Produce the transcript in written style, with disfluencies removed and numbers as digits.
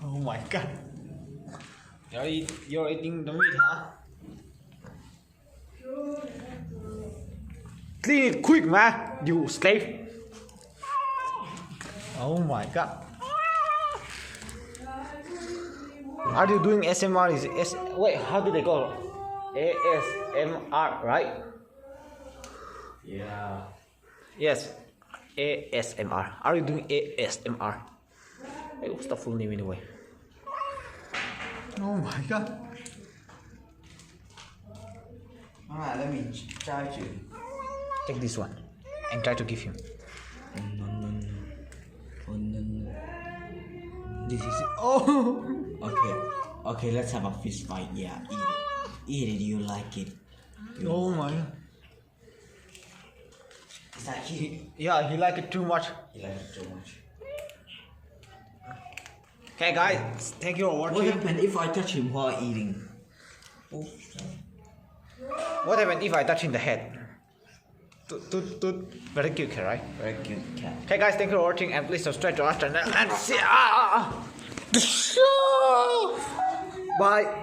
Oh my god. You're eating the meat, huh? Clean it quick, man, you slave. Oh my god. Are you doing SMR? Wait, how did they go? ASMR, right? Yeah. Yes. ASMR. Are you doing ASMR? Hey, what's the full name anyway? Oh my god. Alright, let me try to. Take this one and try to give him. No, no, no. Oh, no, no. This is it. Oh! Okay, let's have a fist fight. Yeah, eat it. Eat it, you like it. Oh my god. Is that he? Yeah, he liked it too much. He liked it too much. Okay guys, thank you for What watching. happened if I touch him while eating? Oh, What happened if I touch in the head? Very cute cat, right? very cute cat. Okay guys, thank you for watching and please subscribe to our channel and see. Bye.